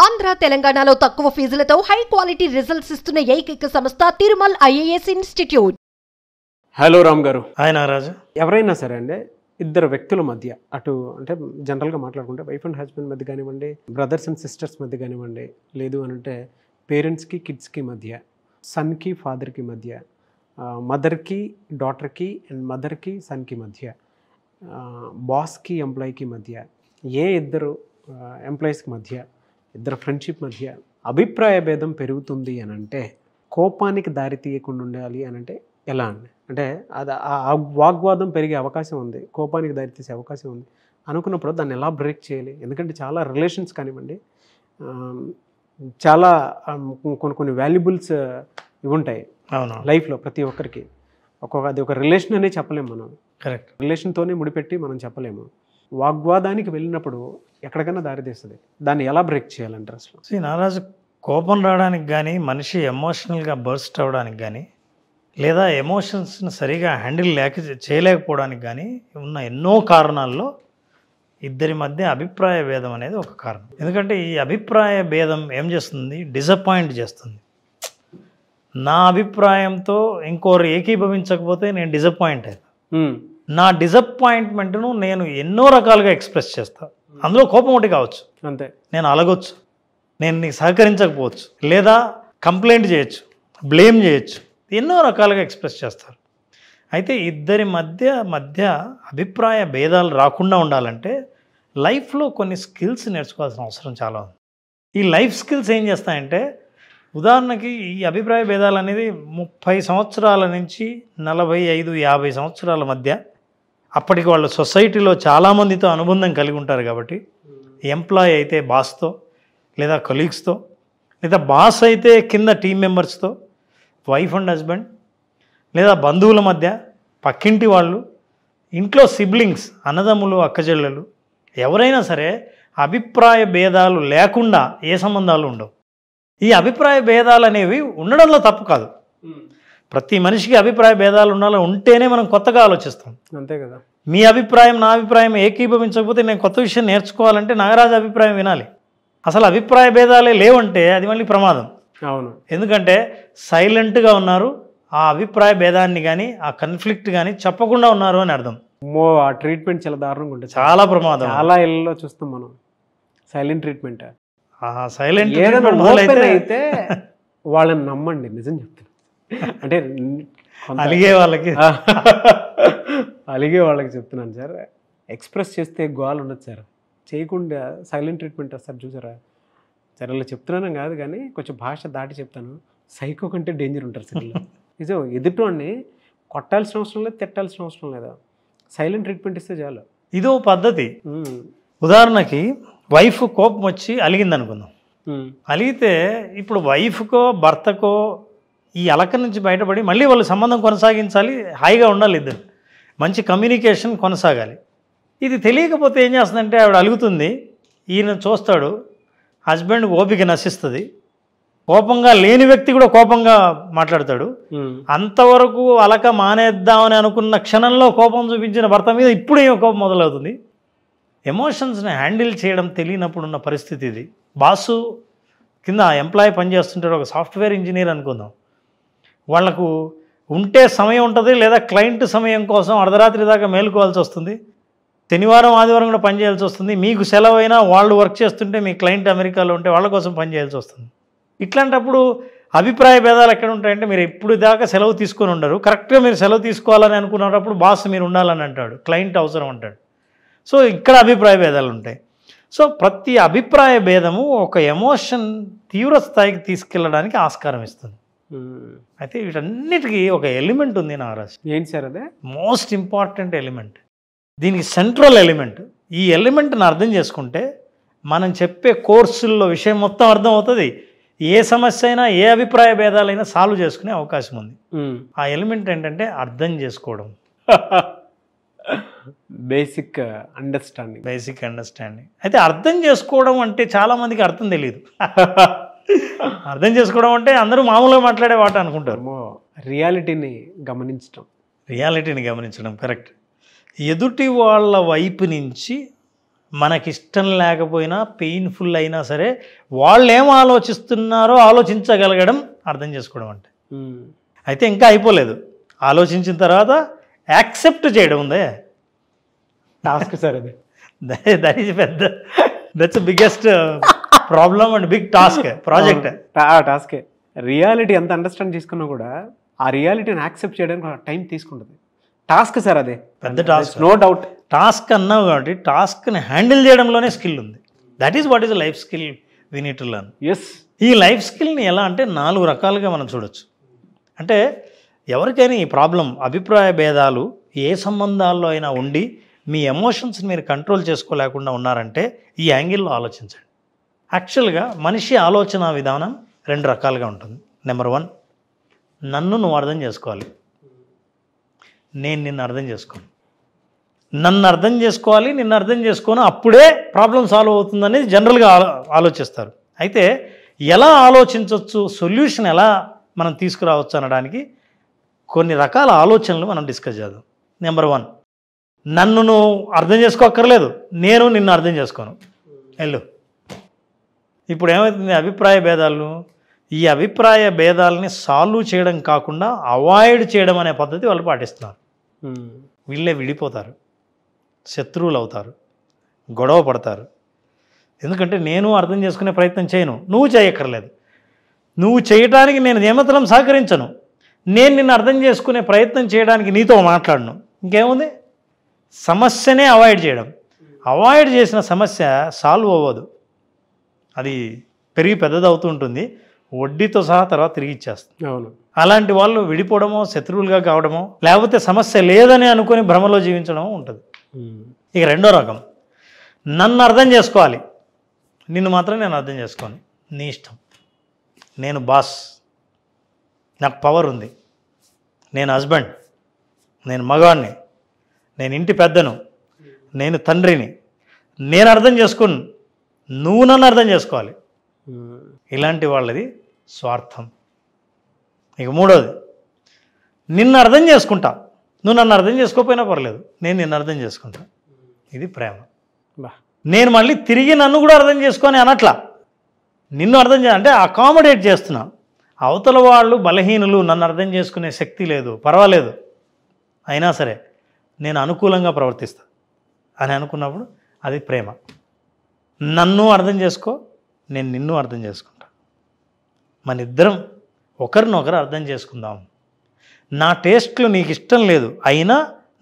ఆంధ్ర తెలంగాణలో తక్కువ ఫీజులతో high quality results ఇస్తున్న ఏకైక సంస్థ Tirumal IAS institute. Hello Ram garu. Hi Nagaraju. ఎవరైనా సరే అండి, ఇద్దరు వ్యక్తుల మధ్య అటు అంటే జనరల్గా మాట్లాడుకుంటే వైఫ్ అండ్ హస్బెండ్ మధ్య కానివ్వండి, బ్రదర్స్ అండ్ సిస్టర్స్ మధ్య కానివ్వండి, లేదు అని అంటే పేరెంట్స్కి కిడ్స్కి మధ్య, సన్కి ఫాదర్కి మధ్య, మదర్కి డాటర్కి అండ్ మదర్కి సన్కి మధ్య, బాస్కి ఎంప్లాయీకి మధ్య, ఇద్దరు ఎంప్లాయీస్కి మధ్య, ఇద్దరు ఫ్రెండ్షిప్ మధ్య అభిప్రాయ భేదం పెరుగుతుంది అని అంటే కోపానికి దారి తీయకుండా ఉండాలి అని అంటే ఎలా అండి? అంటే అది ఆ వాగ్వాదం పెరిగే అవకాశం ఉంది, కోపానికి దారి తీసే అవకాశం ఉంది అనుకున్నప్పుడు దాన్ని ఎలా బ్రేక్ చేయాలి? ఎందుకంటే చాలా రిలేషన్స్ కానివ్వండి, చాలా కొన్ని వాల్యుబుల్స్ ఇవి ఉంటాయి లైఫ్లో ప్రతి ఒక్కరికి. అది ఒక రిలేషన్ అనే చెప్పలేము మనం. కరెక్ట్. రిలేషన్తోనే ముడిపెట్టి మనం చెప్పలేము. వాగ్వాదానికి వెళ్ళినప్పుడు ఎక్కడికైనా దారితీస్తుంది. దాన్ని ఎలా బ్రేక్ చేయాలంటారు అసలు? నాగరాజు, కోపం రావడానికి కానీ, మనిషి ఎమోషనల్గా బర్స్ట్ అవ్వడానికి కానీ, లేదా ఎమోషన్స్ని సరిగా హ్యాండిల్ చేయలేకపోవడానికి కానీ ఉన్న ఎన్నో కారణాల్లో ఇద్దరి మధ్య అభిప్రాయ భేదం అనేది ఒక కారణం. ఎందుకంటే ఈ అభిప్రాయ భేదం ఏం చేస్తుంది? డిసప్పాయింట్ చేస్తుంది. నా అభిప్రాయంతో ఇంకోరు ఏకీభవించకపోతే నేను డిసప్పాయింట్ అవుతాను. నా డిసప్పాయింట్మెంట్ను నేను ఎన్నో రకాలుగా ఎక్స్ప్రెస్ చేస్తాను. అందులో కోపం ఒకటి కావచ్చు, అంతే. నేను అలగొచ్చు, నేను నీకు సహకరించకపోవచ్చు, లేదా కంప్లైంట్ చేయొచ్చు, బ్లేమ్ చేయొచ్చు, ఎన్నో రకాలుగా ఎక్స్ప్రెస్ చేస్తారు. అయితే ఇద్దరి మధ్య అభిప్రాయ భేదాలు రాకుండా ఉండాలంటే లైఫ్లో కొన్ని స్కిల్స్ నేర్చుకోవాల్సిన అవసరం చాలా ఉంది. ఈ లైఫ్ స్కిల్స్ ఏం చేస్తాయంటే, ఉదాహరణకి ఈ అభిప్రాయ భేదాలు అనేది 30 సంవత్సరాల నుంచి 45-50 సంవత్సరాల మధ్య, అప్పటికి వాళ్ళు సొసైటీలో చాలామందితో అనుబంధం కలిగి ఉంటారు కాబట్టి, ఎంప్లాయీ అయితే బాస్తో లేదా కొలీగ్స్తో, లేదా బాస్ అయితే కింద టీం మెంబర్స్తో, వైఫ్ అండ్ హస్బెండ్, లేదా బంధువుల మధ్య, పక్కింటి వాళ్ళు, ఇంట్లో సిబ్లింగ్స్, అన్నదమ్ములు, అక్కచెల్లెలు, ఎవరైనా సరే అభిప్రాయ భేదాలు లేకుండా ఏ సంబంధాలు ఉండవు. ఈ అభిప్రాయ భేదాలు అనేవి ఉండడంలో తప్పు కాదు. ప్రతి మనిషికి అభిప్రాయ భేదాలు ఉంటేనే మనం కొత్తగా ఆలోచిస్తాం. అంతే కదా. మీ అభిప్రాయం నా అభిప్రాయం ఏకీభవించకపోతే నేను కొత్త విషయం నేర్చుకోవాలంటే నాగరాజు అభిప్రాయం వినాలి. అసలు అభిప్రాయ భేదాలే లేవంటే అది మళ్ళీ ప్రమాదం. అవును. ఎందుకంటే సైలెంట్గా ఉన్నారు, ఆ అభిప్రాయ భేదాన్ని కానీ ఆ కన్ఫ్లిక్ట్ కానీ చెప్పకుండా ఉన్నారు అని అర్థం. ఆ ట్రీట్మెంట్ చాలా దారుణంగా ఉంటుంది, చాలా ప్రమాదం. చాలా ఇళ్ళలో చూస్తాం మనం సైలెంట్ ట్రీట్మెంట్. సైలెంట్ అయితే వాళ్ళని నమ్మండి, నిజం చెప్తాను. అంటే అలిగే వాళ్ళకి చెప్తున్నాను సార్. ఎక్స్ప్రెస్ చేస్తే గోల్ ఉండదు సార్, చేయకుండా సైలెంట్ ట్రీట్మెంట్ వస్తారు చూసారా సార్. అలా చెప్తున్నాను కాదు కానీ కొంచెం భాష దాటి చెప్తాను. సైకో కంటే డేంజర్ ఉంటారు సార్. నిజం. ఎదుటోడిని కొట్టాల్సిన అవసరం లేదు, తిట్టాల్సిన అవసరం లేదు, సైలెంట్ ట్రీట్మెంట్ ఇస్తే చాలు. ఇదో పద్ధతి. ఉదాహరణకి వైఫ్ కోపం వచ్చి అలిగింది అనుకుందాం. అలిగితే ఇప్పుడు వైఫ్కో భర్తకో ఈ అలక నుంచి బయటపడి మళ్ళీ వాళ్ళు సంబంధం కొనసాగించాలి, హాయిగా ఉండాలి, ఇద్దరు మంచి కమ్యూనికేషన్ కొనసాగాలి. ఇది తెలియకపోతే ఏం చేస్తుందంటే ఆవిడ అలుగుతుంది, ఈయన చూస్తాడు, హస్బెండ్ ఓపిక నశిస్తుంది, కోపంగా లేని వ్యక్తి కూడా కోపంగా మాట్లాడతాడు. అంతవరకు అలక మానేద్దామని అనుకున్న క్షణంలో కోపం చూపించిన భర్త మీద ఇప్పుడు ఏమో కోపం మొదలవుతుంది. ఎమోషన్స్ని హ్యాండిల్ చేయడం తెలియనప్పుడు ఉన్న పరిస్థితి ఇది. బాసు కింద ఎంప్లాయీ పనిచేస్తుంటాడు, ఒక సాఫ్ట్వేర్ ఇంజనీర్ అనుకుందాం. వాళ్లకు ఉంటే సమయం ఉంటుంది, లేదా క్లయింట్ సమయం కోసం అర్ధరాత్రి దాకా మేలుకోవాల్సి వస్తుంది, శనివారం ఆదివారం కూడా పనిచేయాల్సి వస్తుంది. మీకు సెలవు అయినా వాళ్ళు వర్క్ చేస్తుంటే మీ క్లయింట్ అమెరికాలో ఉంటే వాళ్ళ కోసం పనిచేయాల్సి వస్తుంది. ఇట్లాంటప్పుడు అభిప్రాయ భేదాలు ఎక్కడ ఉంటాయంటే, మీరు ఇప్పుడు దాకా సెలవు తీసుకొని ఉండరు, కరెక్ట్గా మీరు సెలవు తీసుకోవాలని అనుకున్నప్పుడు బాస్ మీరు ఉండాలని అంటాడు, క్లయింట్ అవసరం అంటాడు. సో ఇక్కడ అభిప్రాయ భేదాలు ఉంటాయి. సో ప్రతి అభిప్రాయ భేదము ఒక ఎమోషన్ తీవ్ర స్థాయికి తీసుకెళ్ళడానికి ఆస్కారం ఇస్తుంది. అయితే వీటన్నిటికీ ఒక ఎలిమెంట్ ఉంది నాగరాజ్. ఏంటి సార్ అదే? మోస్ట్ ఇంపార్టెంట్ ఎలిమెంట్, దీనికి సెంట్రల్ ఎలిమెంట్. ఈ ఎలిమెంట్ని అర్థం చేసుకుంటే మనం చెప్పే కోర్సుల్లో విషయం మొత్తం అర్థం అవుతుంది. ఏ సమస్య అయినా, ఏ అభిప్రాయ భేదాలైనా సాల్వ్ చేసుకునే అవకాశం ఉంది. ఆ ఎలిమెంట్ ఏంటంటే అర్థం చేసుకోవడం. Basic understanding. అయితే అర్థం చేసుకోవడం అంటే చాలామందికి అర్థం తెలియదు. అర్థం చేసుకోవడం అంటే అందరూ మామూలుగా మాట్లాడే వాట అనుకుంటారు. రియాలిటీని గమనించడం. కరెక్ట్. ఎదుటి వాళ్ళ వైపు నుంచి మనకిష్టం లేకపోయినా పెయిన్ఫుల్ అయినా సరే వాళ్ళు ఏం ఆలోచిస్తున్నారో ఆలోచించగలగడం అర్థం చేసుకోవడం అంటే. అయితే ఇంకా అయిపోలేదు. ఆలోచించిన తర్వాత యాక్సెప్ట్ చేయడం ఉందే టాస్క్ సార్ అది. దట్ ఈజ్ పెద్ద, that's biggest problem and big task project. టాస్కే. రియాలిటీ ఎంత అండర్స్టాండ్ చేసుకున్నా కూడా ఆ రియాలిటీని యాక్సెప్ట్ చేయడానికి టైం తీసుకుంటుంది. టాస్క్ సార్ అదే పెద్ద టాస్క్, నో డౌట్. టాస్క్ అన్నావు కాబట్టి టాస్క్ని హ్యాండిల్ చేయడంలోనే స్కిల్ ఉంది. That is what is life skill we need to learn. Yes. ఈ లైఫ్ స్కిల్ని ఎలా అంటే 4 రకాలుగా మనం చూడొచ్చు. అంటే ఎవరికైనా ఈ ప్రాబ్లం, అభిప్రాయ భేదాలు ఏ సంబంధాల్లో అయినా ఉండి మీ ఎమోషన్స్ని మీరు కంట్రోల్ చేసుకోలేకుండా ఉన్నారంటే ఈ యాంగిల్లో ఆలోచించండి. యాక్చువల్గా మనిషి ఆలోచన విధానం 2 రకాలుగా ఉంటుంది. నెంబర్ 1, నన్ను నువ్వు అర్థం చేసుకోవాలి, నేను నిన్ను అర్థం చేసుకోను. నన్ను అర్థం చేసుకోవాలి, నిన్ను అర్థం చేసుకోను, అప్పుడే ప్రాబ్లం సాల్వ్ అవుతుందనేది జనరల్గా ఆలోచిస్తారు. అయితే ఎలా ఆలోచించవచ్చు, సొల్యూషన్ ఎలా మనం తీసుకురావచ్చు అనడానికి కొన్ని రకాల ఆలోచనలు మనం డిస్కస్ చేద్దాం. నెంబర్ 1, నన్ను నువ్వు అర్థం చేసుకోక్కర్లేదు, నేను నిన్ను అర్థం చేసుకోను, వెళ్ళు. ఇప్పుడు ఏమవుతుంది, అభిప్రాయ భేదాలు, ఈ అభిప్రాయ భేదాలని సాల్వ్ చేయడం కాకుండా అవాయిడ్ చేయడం అనే పద్ధతి వాళ్ళు పాటిస్తున్నారు. వీళ్ళే విడిపోతారు, శత్రువులు అవుతారు, గొడవ పడతారు. ఎందుకంటే నేను అర్థం చేసుకునే ప్రయత్నం చేయను, నువ్వు చేయక్కర్లేదు, నువ్వు చేయడానికి నేను ఏమాత్రం సహకరించను, నేను నిన్ను అర్థం చేసుకునే ప్రయత్నం చేయడానికి నీతో మాట్లాడను. ఇంకేముంది, సమస్యనే అవాయిడ్ చేయడం. అవాయిడ్ చేసిన సమస్య సాల్వ్ అవ్వదు, అది పెరిగి పెద్దదవుతూ ఉంటుంది, వడ్డీతో సహా తర్వాత తిరిగి ఇచ్చేస్తుంది. అవును. అలాంటి వాళ్ళు విడిపోవడమో, శత్రువులుగా కావడమో, లేకపోతే సమస్య లేదని అనుకుని భ్రమలో జీవించడమో ఉంటుంది. ఇక 2వ రకం, నన్ను అర్థం చేసుకోవాలి, నిన్ను మాత్రం నేను అర్థం చేసుకోను, నీ ఇష్టం, నేను బాస్, నాకు పవర్ ఉంది, నేను హస్బెండ్, నేను మగాడిని, నేను ఇంటి పెద్దను, నేను తండ్రిని, నేను అర్థం చేసుకుని నువ్వు నన్ను అర్థం చేసుకోవాలి. ఇలాంటి వాళ్ళది స్వార్థం. ఇక 3వది, నిన్ను అర్థం చేసుకుంటా, నువ్వు నన్ను అర్థం చేసుకోకపోయినా పర్లేదు, నేను నిన్ను అర్థం చేసుకుంటా, ఇది ప్రేమ. నేను మళ్ళీ తిరిగి నన్ను కూడా అర్థం చేసుకొని అనట్లా, నిన్ను అర్థం అంటే అకామిడేట్ చేస్తున్నా. అవతల వాళ్ళు బలహీనులు, నన్ను అర్థం చేసుకునే శక్తి లేదు, పర్వాలేదు, అయినా సరే నేను అనుకూలంగా ప్రవర్తిస్తా అని అనుకున్నప్పుడు అది ప్రేమ. నన్ను అర్థం చేసుకో, నేను నిన్ను అర్థం చేసుకుంటా, మన ఇద్దరం ఒకరినొకరు అర్థం చేసుకుందాం. నా టేస్ట్లు నీకు ఇష్టం లేదు, అయినా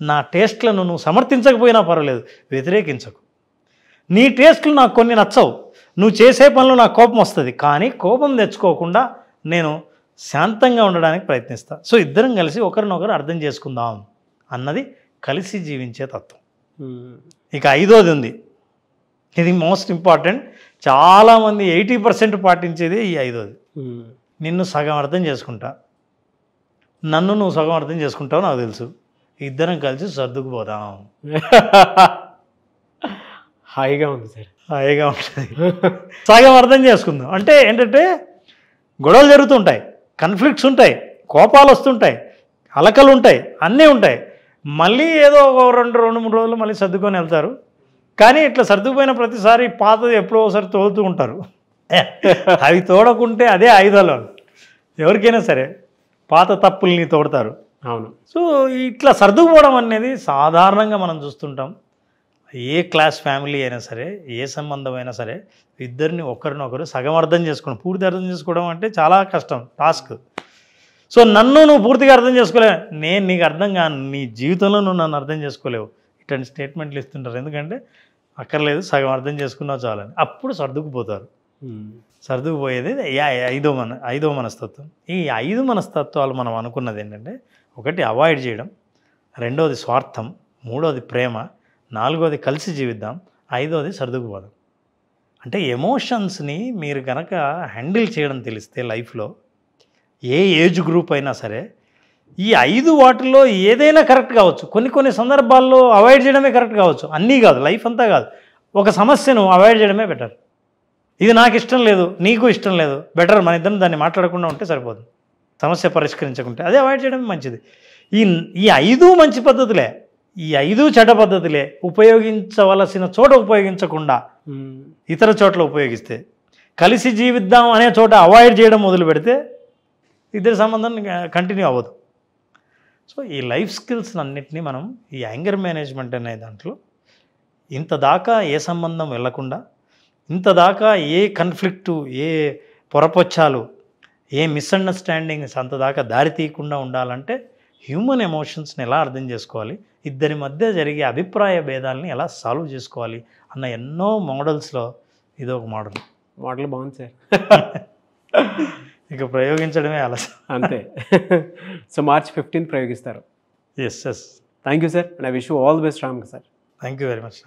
నా టేస్ట్లను నువ్వు సమర్థించకపోయినా పర్వాలేదు, వ్యతిరేకించకు. నీ టేస్ట్లు నాకు కొన్ని నచ్చవు, నువ్వు చేసే పనులు నాకు కోపం వస్తుంది, కానీ కోపం తెచ్చుకోకుండా నేను శాంతంగా ఉండడానికి ప్రయత్నిస్తా. సో ఇద్దరం కలిసి ఒకరినొకరు అర్థం చేసుకుందాం అన్నది కలిసి జీవించే తత్వం. ఇక 5వది ఉంది, ఇది మోస్ట్ ఇంపార్టెంట్, చాలామంది 80% పాటించేది ఈ 5వది. నిన్ను సగం అర్థం చేసుకుంటా, నన్ను నువ్వు సగం అర్థం చేసుకుంటావు నాకు తెలుసు, ఇద్దరం కలిసి సర్దుకుపోదాం. హాయిగా ఉంది సార్, హాయిగా ఉంటుంది. సగం అర్థం చేసుకుందాం అంటే ఏంటంటే గొడవలు జరుగుతుంటాయి, కన్ఫ్లిక్ట్స్ ఉంటాయి, కోపాలు వస్తుంటాయి, అలకలు ఉంటాయి, అన్నీ ఉంటాయి. మళ్ళీ ఏదో ఒక 2-3 రోజులు మళ్ళీ సర్దుకొని వెళ్తారు. కానీ ఇట్లా సర్దుకుపోయిన ప్రతిసారి పాతది ఎప్పుడో ఒకసారి తోలుతూ ఉంటారు. అవి తోడకుంటే అదే ఆయుధాలు. ఎవరికైనా సరే పాత తప్పుల్ని తోడతారు. అవును. సో ఇట్లా సర్దుకుపోవడం అనేది సాధారణంగా మనం చూస్తుంటాం. ఏ క్లాస్ ఫ్యామిలీ అయినా సరే, ఏ సంబంధం అయినా సరే, ఇద్దరిని ఒకరినొకరు సగం అర్థం చేసుకోవడం, పూర్తి అర్థం చేసుకోవడం అంటే చాలా కష్టం, టాస్క్. సో నన్ను నువ్వు పూర్తిగా అర్థం చేసుకోలేవు, నేను నీకు అర్థం కాను, నీ జీవితంలో నువ్వు నన్ను అర్థం చేసుకోలేవు, ఇట్లాంటి స్టేట్మెంట్లు ఇస్తుంటారు. ఎందుకంటే అక్కర్లేదు, సగం అర్థం చేసుకున్నావు చాలని. అప్పుడు సర్దుకుపోతారు. సర్దుకుపోయేది 5వ మనస్తత్వం. ఈ 5 మనస్తత్వాలు మనం అనుకున్నది ఏంటంటే, 1 అవాయిడ్ చేయడం, 2వది స్వార్థం, 3వది ప్రేమ, 4వది కలిసి జీవిద్దాం, 5వది సర్దుకుపోదాం. అంటే ఎమోషన్స్ని మీరు కనుక హ్యాండిల్ చేయడం తెలిస్తే లైఫ్లో ఏ ఏజ్ గ్రూప్ అయినా సరే, ఈ 5 వాటిల్లో ఏదైనా కరెక్ట్ కావచ్చు. కొన్ని సందర్భాల్లో అవాయిడ్ చేయడమే కరెక్ట్ కావచ్చు, అన్నీ కాదు, లైఫ్ అంతా కాదు. ఒక సమస్యను అవాయిడ్ చేయడమే బెటర్. ఇది నాకు ఇష్టం లేదు, నీకు ఇష్టం లేదు, బెటర్ మన ఇద్దరం దాన్ని మాట్లాడకుండా ఉంటే సరిపోతుంది, సమస్య పరిష్కరించకుంటే అదే అవాయిడ్ చేయడమే మంచిది. ఈ 5 మంచి పద్ధతులే. ఈ 5 చెడ్డ పద్ధతులే ఉపయోగించవలసిన చోట ఉపయోగించకుండా ఇతర చోట్ల ఉపయోగిస్తే, కలిసి జీవిద్దాం అనే చోట అవాయిడ్ చేయడం మొదలు పెడితే ఇద్దరి సంబంధం కంటిన్యూ అవ్వదు. సో ఈ లైఫ్ స్కిల్స్ అన్నిటినీ మనం ఈ యాంగర్ మేనేజ్మెంట్ అనే దాంట్లో ఇంత దాకా ఏ సంబంధం వెళ్లకుండా, ఇంత దాకా ఏ కన్ఫ్లిక్టు, ఏ పొరపొచ్చాలు, ఏ మిస్అండర్స్టాండింగ్స్ అంత దాకా దారి తీయకుండా ఉండాలంటే హ్యూమన్ ఎమోషన్స్ని ఎలా అర్థం చేసుకోవాలి, ఇద్దరి మధ్య జరిగే అభిప్రాయ భేదాలని ఎలా సాల్వ్ చేసుకోవాలి అన్న ఎన్నో మోడల్స్లో ఇది ఒక మోడల్ బాగుంది సార్. ఇక ప్రయోగించడమే ఆలస్యం. అంతే. సో March 15 ప్రయోగిస్తారు. Yes. Thank you sir, and I wish you all the best Ram sir. Thank you very much.